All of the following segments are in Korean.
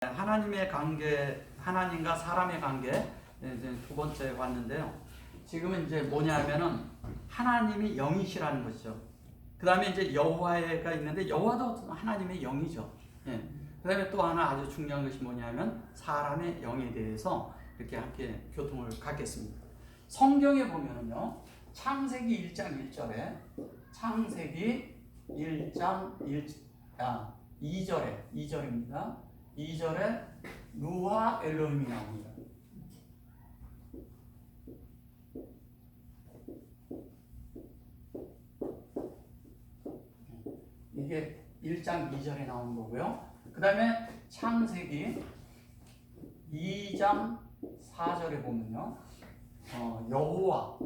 하나님의 관계, 하나님과 사람의 관계 이제 두 번째 봤는데요. 지금은 이제 뭐냐면은 하나님이 영이시라는 것이죠. 그 다음에 이제 여호와가 있는데 여호와도 하나님의 영이죠. 예. 그 다음에 또 하나 아주 중요한 것이 뭐냐면 사람의 영에 대해서 이렇게 함께 교통을 갖겠습니다. 성경에 보면은요, 창세기 1장 1절에 창세기 1장 2절입니다. 2절에 루하 엘로힘이 나옵니다. 이게 1장 2절에 나오는 거고요. 그 다음에 창세기 2장 4절에 보면요, 여호와와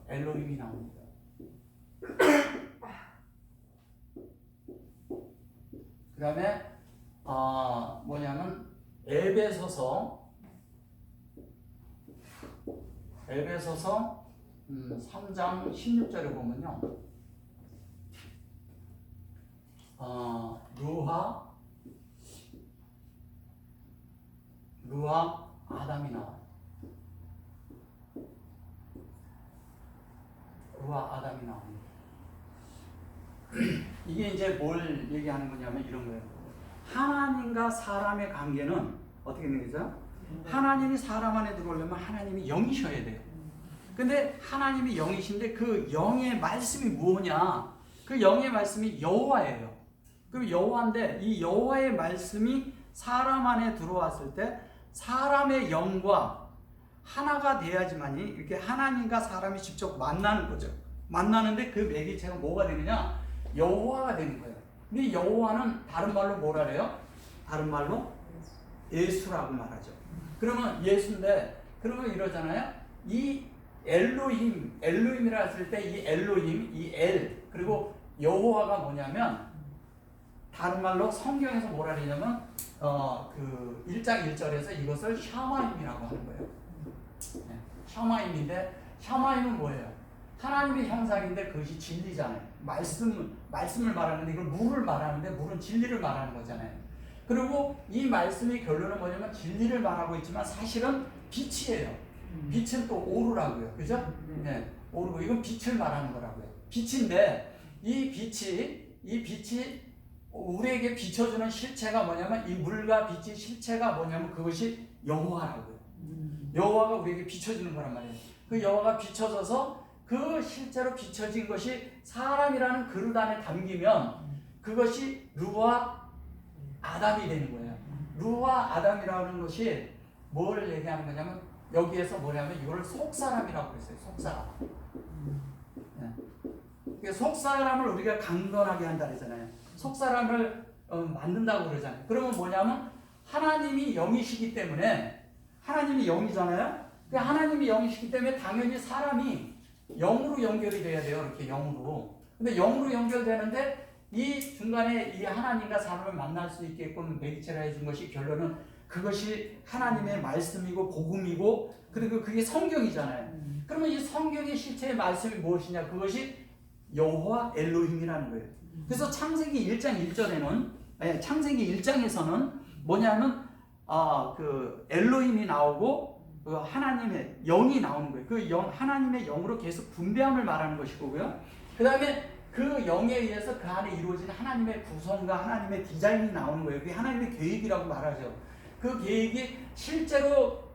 엘로힘이 나옵니다. 그 다음에 뭐냐면 에베소서 3장 16절에 보면요, 루하 아담이 나와요. 루하 아담이 나옵니다. 이게 이제 뭘 얘기하는 거냐면 이런 거예요. 하나님과 사람의 관계는 어떻게 되는 거죠? 하나님이 사람 안에 들어오려면 하나님이 영이셔야 돼요. 근데 하나님이 영이신데 그 영의 말씀이 뭐냐? 그 영의 말씀이 여호와예요. 그럼 여호와인데 이 여호와의 말씀이 사람 안에 들어왔을 때 사람의 영과 하나가 돼야지만이 이렇게 하나님과 사람이 직접 만나는 거죠. 만나는데 그 매개체가 뭐가 되느냐? 여호와가 되는 거예요. 근데 여호와는 다른 말로 뭐라 그래요? 다른 말로 예수라고 말하죠. 그러면 예수인데, 그러면 이러잖아요. 이 엘로힘이라 했을 때 이 엘로힘, 이 엘, 그리고 여호와가 뭐냐면 다른 말로 성경에서 뭐라 그러냐면 그 1장 1절에서 이것을 샤마임이라고 하는 거예요. 네, 샤마임인데 샤마임은 뭐예요? 하나님의 형상인데 그것이 진리잖아요. 말씀을 말하는데 이걸 물을 말하는데 물은 진리를 말하는 거잖아요. 그리고 이 말씀의 결론은 뭐냐면 진리를 말하고 있지만 사실은 빛이에요. 빛은 또 오르라고요. 그죠? 네, 오르고 이건 빛을 말하는 거라고요. 빛인데 이 빛이 우리에게 비춰주는 실체가 뭐냐면 이 물과 빛의 실체가 뭐냐면 그것이 여호와라고요. 여호와가 우리에게 비춰주는 거란 말이에요. 그 여호와가 비춰져서 그 실제로 비춰진 것이 사람이라는 그릇 안에 담기면 그것이 루와 아담이 되는 거예요. 루와 아담이라는 것이 뭘 얘기하는 거냐면 여기에서 뭐냐면 이걸 속사람이라고 그랬어요. 속사람. 네. 속사람을 우리가 강건하게 한다 그러잖아요. 속사람을 만든다고 그러잖아요. 그러면 뭐냐면 하나님이 영이시기 때문에, 하나님이 영이잖아요. 하나님이 영이시기 때문에 당연히 사람이 영으로 연결이 돼야 돼요. 이렇게 영으로. 근데 영으로 연결되는데 이 중간에 이 하나님과 사람을 만날 수 있게끔 매개체가 해준 것이 결론은 그것이 하나님의 말씀이고 복음이고 그리고 그게 성경이잖아요. 그러면 이 성경의 실체의 말씀이 무엇이냐? 그것이 여호와 엘로힘이라는 거예요. 그래서 창세기 1장 1절에는 창세기 1장에서는 뭐냐면 그 엘로힘이 나오고 그 하나님의 영이 나오는 거예요. 그 영, 하나님의 영으로 계속 분배함을 말하는 것이고요. 그 다음에 그 영에 의해서 그 안에 이루어진 하나님의 구성과 하나님의 디자인이 나오는 거예요. 그게 하나님의 계획이라고 말하죠. 그 계획이 실제로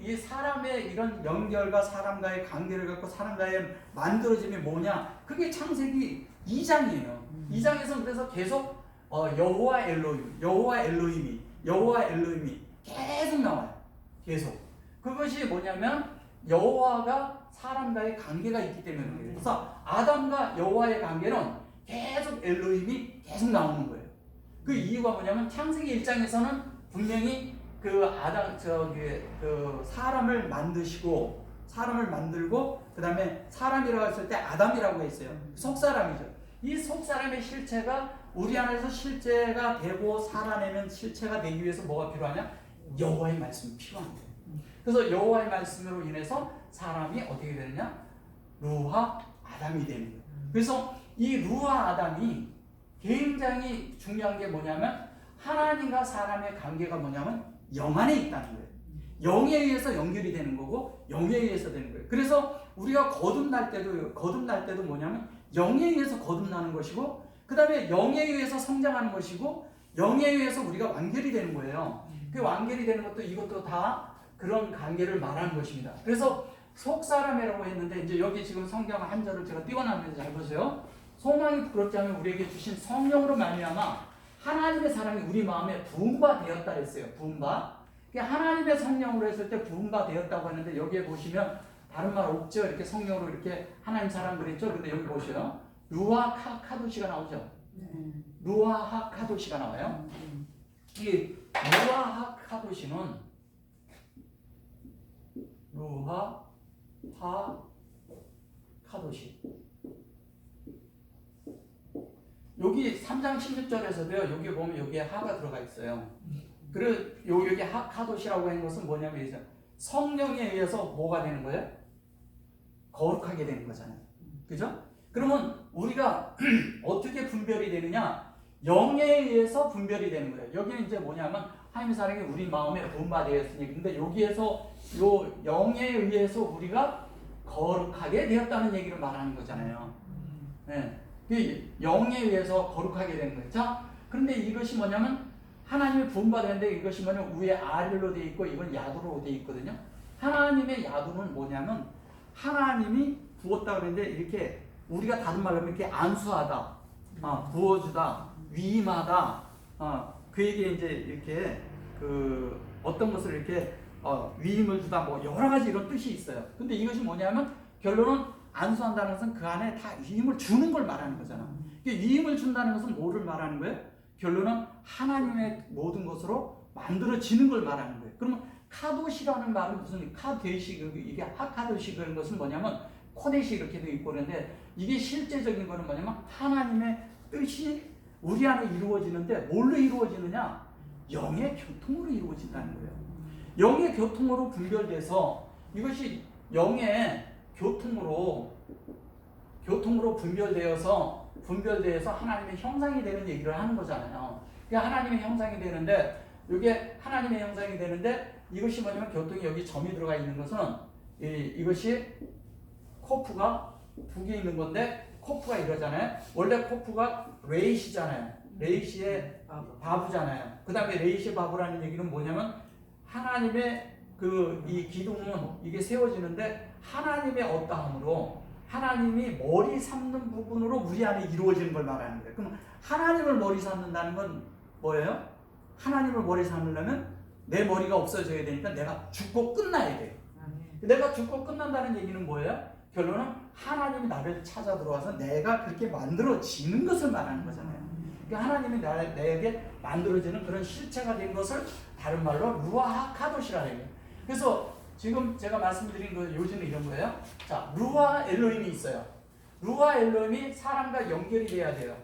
이 사람의 이런 연결과 사람과의 관계를 갖고 사람과의 만들어짐이 뭐냐? 그게 창세기 2장이에요. 2장에서 그래서 계속 여호와 엘로힘이 계속 나와요. 계속. 그것이 뭐냐면 여호와가 사람과의 관계가 있기 때문에 그래요. 그래서 아담과 여호와의 관계는 계속 엘로힘이 계속 나오는 거예요. 그 이유가 뭐냐면 창세기 1장에서는 분명히 그 그 사람을 만들고 그 다음에 사람이라고 했을 때 아담이라고 했어요. 속사람이죠. 이 속사람의 실체가 우리 안에서 실체가 되고 살아내는 실체가 되기 위해서 뭐가 필요하냐? 여호와의 말씀이 필요한 거예요. 그래서 여호와의 말씀으로 인해서 사람이 어떻게 되느냐? 루하 아담이 되는 거예요. 그래서 이 루하 아담이 굉장히 중요한 게 뭐냐면 하나님과 사람의 관계가 뭐냐면 영 안에 있다는 거예요. 영에 의해서 연결이 되는 거고 영에 의해서 되는 거예요. 그래서 우리가 거듭날 때도 뭐냐면 영에 의해서 거듭나는 것이고 그 다음에 영에 의해서 성장하는 것이고 영에 의해서 우리가 완결이 되는 거예요. 그 완결이 되는 것도 이것도 다 그런 관계를 말하는 것입니다. 그래서 속사람이라고 했는데 이제 여기 지금 성경 한 절을 제가 띄워놨는데 잘 보세요. 소망이 부끄럽지 않으면 우리에게 주신 성령으로 말미암아 하나님의 사랑이 우리 마음에 부음바 되었다 했어요. 부음바. 하나님의 성령으로 했을 때 부음바 되었다고 하는데 여기에 보시면 다른 말 없죠. 이렇게 성령으로 이렇게 하나님 사랑 그랬죠. 근데 여기 보시요. 루아 카도시가 나오죠. 루아 카도시가 나와요. 이 루아 카도시는 루아 카도시 여기 3장 16절에서도요. 여기 보면 여기에 하가 들어가 있어요. 그리고 여기 카도시라고 하는 것은 뭐냐면 성령에 의해서 뭐가 되는 거예요? 거룩하게 되는 거잖아요. 그죠? 그러면 우리가 어떻게 분별이 되느냐? 영에 의해서 분별이 되는 거예요. 여기는 이제 뭐냐면 하나님의 사랑이 우리 마음에 분바되었으니 근데 여기에서 요 영에 의해서 우리가 거룩하게 되었다는 얘기를 말하는 거잖아요. 네. 그 영에 의해서 거룩하게 되는 거예요. 자, 그런데 이것이 뭐냐면 하나님의 분바되는데 이것이 뭐냐면 위에 R로 되어 있고 이건 야도로 되어 있거든요. 하나님의 야도는 뭐냐면 하나님이 부었다 그랬는데 이렇게 우리가 다른 말로 하면 이렇게 안수하다, 부어주다, 위임하다, 그에게 이제 이렇게 그 어떤 것을 이렇게 위임을 주다 뭐 여러 가지 이런 뜻이 있어요. 근데 이것이 뭐냐면 결론은 안수한다는 것은 그 안에 다 위임을 주는 걸 말하는 거잖아. 위임을 준다는 것은 뭐를 말하는 거예요? 결론은 하나님의 모든 것으로 만들어지는 걸 말하는 거예요. 그러면 카도시라는 말은 무슨 카데시 이게 하카도시 그런 것은 뭐냐면 코데시 이렇게 돼 있고 그런데 이게 실제적인 거는 뭐냐면 하나님의 뜻이 우리 안에 이루어지는데 뭘로 이루어지느냐? 영의 교통으로 이루어진다는 거예요. 영의 교통으로 분별돼서 이것이 영의 교통으로 분별되어서 하나님의 형상이 되는 얘기를 하는 거잖아요. 그러니까 하나님의 형상이 되는데 이게 하나님의 형상이 되는데 이것이 뭐냐면 교통이 여기 점이 들어가 있는 것은 이것이 코프가 두 개 있는 건데 코프가 이러잖아요. 원래 코프가 레이시잖아요. 레이시의 바브잖아요. 그 다음에 레이시 바브라는 얘기는 뭐냐면 하나님의 이 기둥은 이게 세워지는데 하나님의 어떠함으로 하나님이 머리 삼는 부분으로 우리 안에 이루어지는 걸 말하는 거예요. 그럼 하나님을 머리 삼는다는 건 뭐예요? 하나님을 머리 삼으려면 내 머리가 없어져야 되니까 내가 죽고 끝나야 돼요. 내가 죽고 끝난다는 얘기는 뭐예요? 결론은 하나님이 나를 찾아 들어와서 내가 그렇게 만들어지는 것을 말하는 거잖아요. 그러니까 하나님이 내게 만들어지는 그런 실체가 된 것을 다른 말로 루아 카도시라는 얘기예요. 그래서 지금 제가 말씀드린 그 요지는 이런 거예요. 자, 루아 엘로힘이 있어요. 루아 엘로힘이 사람과 연결이 돼야 돼요.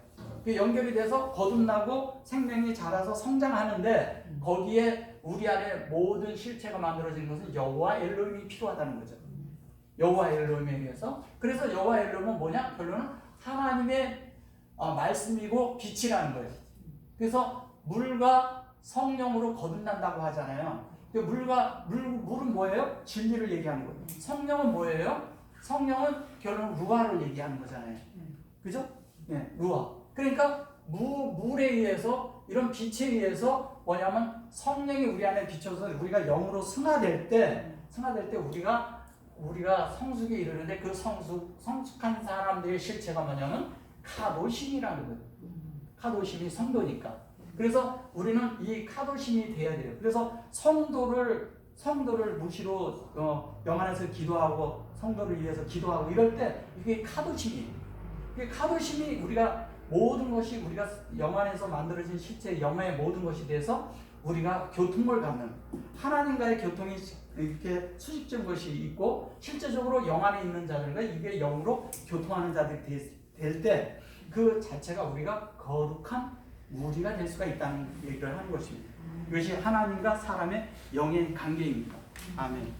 그 연결이 돼서 거듭나고 생명이 자라서 성장하는데 거기에 우리 안에 모든 실체가 만들어지는 것은 여호와 엘로힘이 필요하다는 거죠. 여호와 엘로힘에 의해서. 그래서 여호와 엘로힘은 뭐냐? 결론은 하나님의 말씀이고 빛이라는 거예요. 그래서 물과 성령으로 거듭난다고 하잖아요. 물은 뭐예요? 진리를 얘기하는 거예요. 성령은 뭐예요? 성령은 결론 루아를 얘기하는 거잖아요. 그죠? 네, 루아. 그러니까 물에 의해서 이런 빛에 의해서 뭐냐면 성령이 우리 안에 비춰서 우리가 영으로 승화될 때 우리가 성숙에 이르는데 그 성숙한 사람들의 실체가 뭐냐면 카도심이라는 거예요. 카도심이 성도니까. 그래서 우리는 이 카도심이 돼야 돼요. 그래서 성도를 무시로 영 안에서 기도하고 성도를 위해서 기도하고 이럴 때 이게 카도심이에요. 카도심이 우리가 모든 것이 우리가 영 안에서 만들어진 실제 영의 모든 것이 돼서 우리가 교통을 갖는 하나님과의 교통이 이렇게 수직적인 것이 있고 실제적으로 영 안에 있는 자들과 이게 영으로 교통하는 자들이 될 때 그 자체가 우리가 거룩한 우리가 될 수가 있다는 얘기를 하는 것입니다. 이것이 하나님과 사람의 영의 관계입니다. 아멘.